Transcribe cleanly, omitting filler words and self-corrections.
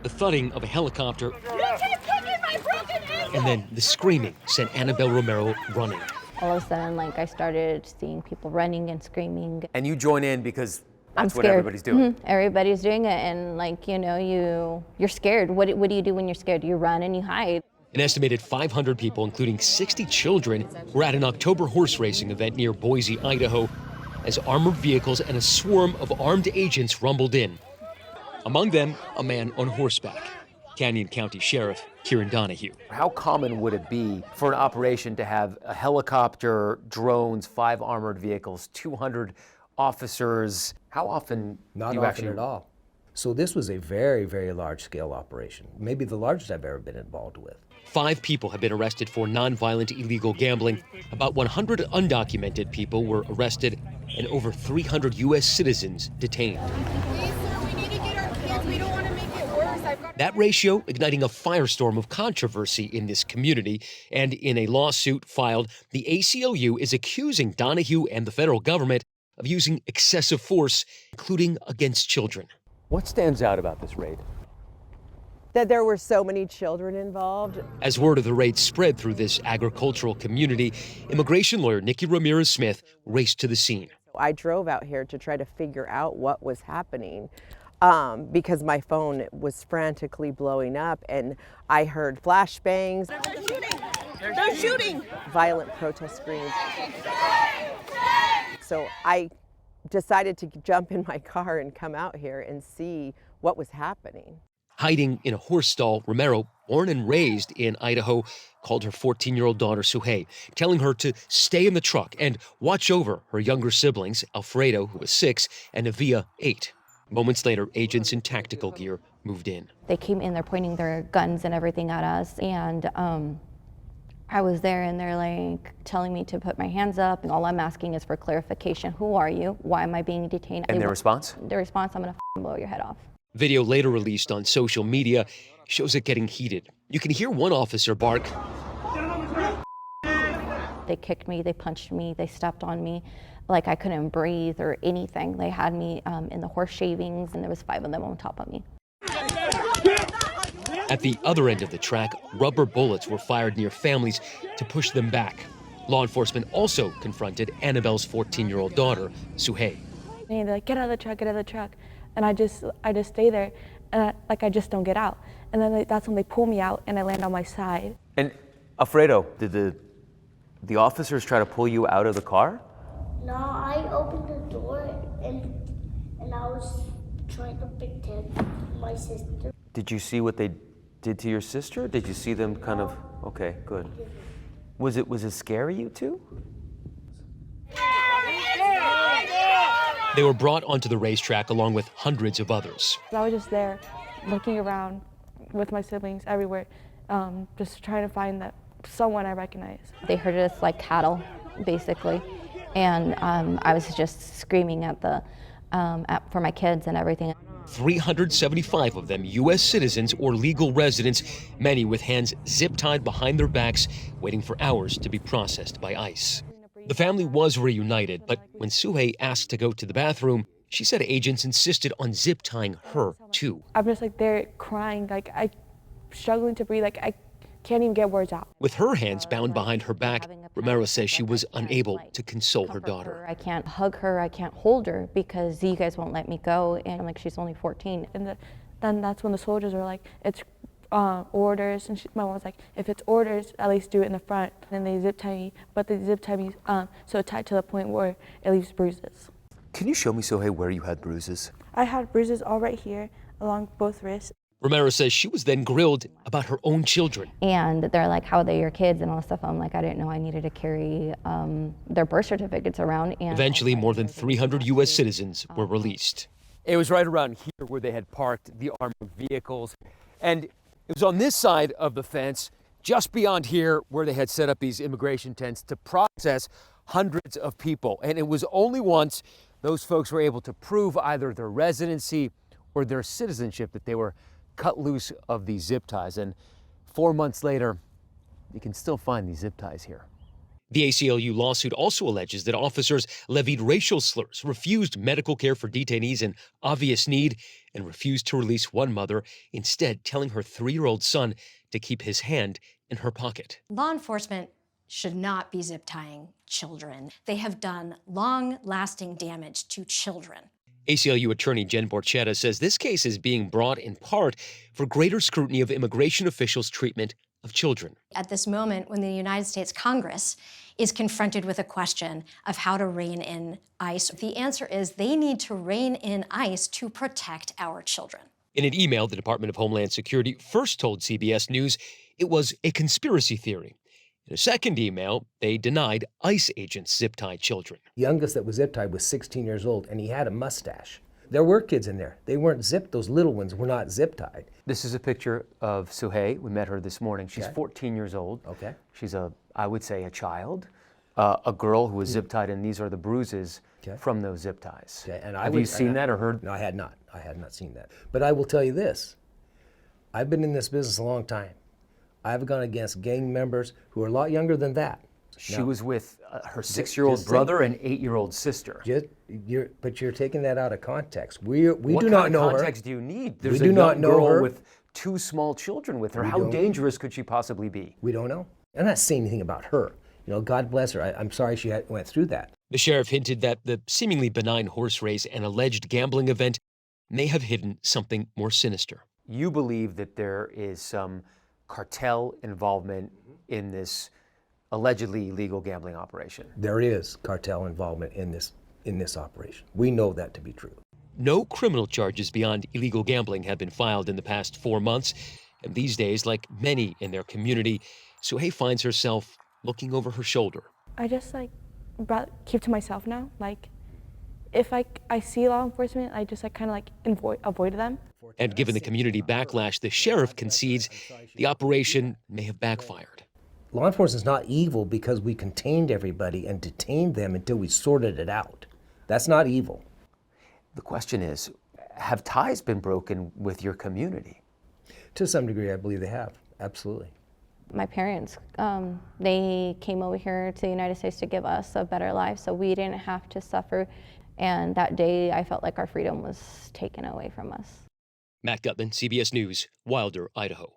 the thudding of a helicopter, You can't kick in my broken ankle! and then the screaming sent Annabelle Romero running. All of a sudden, I started seeing people running and screaming. And you join in because I'm that's what scared. everybody's doing. Everybody's doing it, and you're scared. What do you do when you're scared? You run and you hide. An estimated 500 people, including 60 children, were at an October horse racing event near Boise, Idaho, as armored vehicles and a swarm of armed agents rumbled in. Among them, a man on horseback. Canyon County Sheriff Kieran Donahue. How common would it be for an operation to have a helicopter, drones, 5 armored vehicles, 200 officers? How often Not do you often at all. So this was a very, very large-scale operation, maybe the largest I've ever been involved with. 5 people have been arrested for nonviolent illegal gambling. About 100 undocumented people were arrested and over 300 U.S. citizens detained. Please, sir, we need to get our kids. We don't want to make it worse. That ratio igniting a firestorm of controversy in this community, and in a lawsuit filed, the ACLU is accusing Donahue and the federal government of using excessive force, including against children. What stands out about this raid? That there were so many children involved. As word of the raid spread through this agricultural community, immigration lawyer Nikki Ramirez-Smith raced to the scene. I drove out here to try to figure out what was happening because my phone was frantically blowing up and I heard flashbangs. They're shooting! They're shooting! Violent protest screams. So I decided to jump in my car and come out here and see what was happening. Hiding in a horse stall, Romero, born and raised in Idaho, called her 14-year-old daughter Suhey, telling her to stay in the truck and watch over her younger siblings, Alfredo, who was 6, and Avia, 8. Moments later, agents in tactical gear moved in. They came in, they're pointing their guns and everything at us, and I was there, and they're telling me to put my hands up, and all I'm asking is for clarification. Who are you? Why am I being detained? And their response? Their response, I'm gonna blow your head off. Video later released on social media shows it getting heated. You can hear one officer bark. They kicked me, they punched me, they stepped on me like I couldn't breathe or anything. They had me in the horse shavings, and there was 5 of them on top of me. At the other end of the track, rubber bullets were fired near families to push them back. Law enforcement also confronted Annabelle's 14-year-old daughter, Suhey. And they're like, get out of the truck, get out of the truck. And I just stay there, and I just don't get out. And then that's when they pull me out, and I land on my side. And Alfredo, did the officers try to pull you out of the car? No, I opened the door and I was trying to protect my sister. Did you see what they did to your sister? Did you see them kind of? Okay, good. Was it scary, you two? They were brought onto the racetrack along with hundreds of others. I was just there, looking around with my siblings everywhere, just trying to find someone I recognize. They herded us like cattle, basically, and I was just screaming at for my kids and everything. 375 of them U.S. citizens or legal residents, many with hands zip-tied behind their backs, waiting for hours to be processed by ICE. The family was reunited, but when Suhey asked to go to the bathroom, she said agents insisted on zip-tying her, too. I'm just there crying, I'm struggling to breathe, I can't even get words out. With her hands bound behind her back, Romero says she was unable to console her daughter. I can't hug her, I can't hold her because you guys won't let me go, and she's only 14. And then that's when the soldiers were like, it's orders, and my mom was like, if it's orders, at least do it in the front. And then they zip tie me, but they zip tie me so tight to the point where it leaves bruises. Can you show me, Suhey, where you had bruises? I had bruises all right here along both wrists. Romero says she was then grilled about her own children. And they're like, how are they your kids and all this stuff. I'm like, I didn't know I needed to carry their birth certificates around. And eventually, more than 300 U.S. citizens were released. It was right around here where they had parked the armored vehicles. And it was on this side of the fence, just beyond here, where they had set up these immigration tents to process hundreds of people. And it was only once those folks were able to prove either their residency or their citizenship that they were cut loose of these zip ties. And 4 months later, you can still find these zip ties here. The ACLU lawsuit also alleges that officers levied racial slurs, refused medical care for detainees in obvious need, and refused to release one mother, instead telling her 3-year-old son to keep his hand in her pocket. Law enforcement should not be zip tying children. They have done long-lasting damage to children. ACLU attorney Jen Borchetta says this case is being brought in part for greater scrutiny of immigration officials' treatment of children. At this moment, when the United States Congress is confronted with a question of how to rein in ICE, the answer is they need to rein in ICE to protect our children. In an email, the Department of Homeland Security first told CBS News it was a conspiracy theory. In a second email, they denied ICE agents zip-tied children. The youngest that was zip-tied was 16 years old, and he had a mustache. There were kids in there. They weren't zipped. Those little ones were not zip-tied. This is a picture of Suhey. We met her this morning. She's 14 years old. Okay. She's I would say, a child, a girl who was zip-tied, and these are the bruises from those zip ties. Okay. And Have you seen that or heard? No, I had not. I had not seen that. But I will tell you this. I've been in this business a long time. I've gone against gang members who are a lot younger than that. She was with her 6-year-old brother and 8-year-old sister. But you're taking that out of context. We do not know her. What kind of context do you need? There's a young girl with 2 small children with her. How dangerous could she possibly be? We don't know. I'm not saying anything about her. You know, God bless her. I'm sorry she went through that. The sheriff hinted that the seemingly benign horse race and alleged gambling event may have hidden something more sinister. You believe that there is some cartel involvement in this allegedly illegal gambling operation? There is cartel involvement in this operation. We know that to be true. No criminal charges beyond illegal gambling have been filed in the past 4 months. And these days, like many in their community, Suhey finds herself looking over her shoulder. I just keep to myself now. If I see law enforcement, I just kind of avoid them. And given the community backlash, the sheriff concedes the operation may have backfired. Law enforcement is not evil because we contained everybody and detained them until we sorted it out. That's not evil. The question is, have ties been broken with your community? To some degree, I believe they have. Absolutely. My parents, they came over here to the United States to give us a better life so we didn't have to suffer. And that day, I felt like our freedom was taken away from us. Matt Gutman, CBS News, Wilder, Idaho.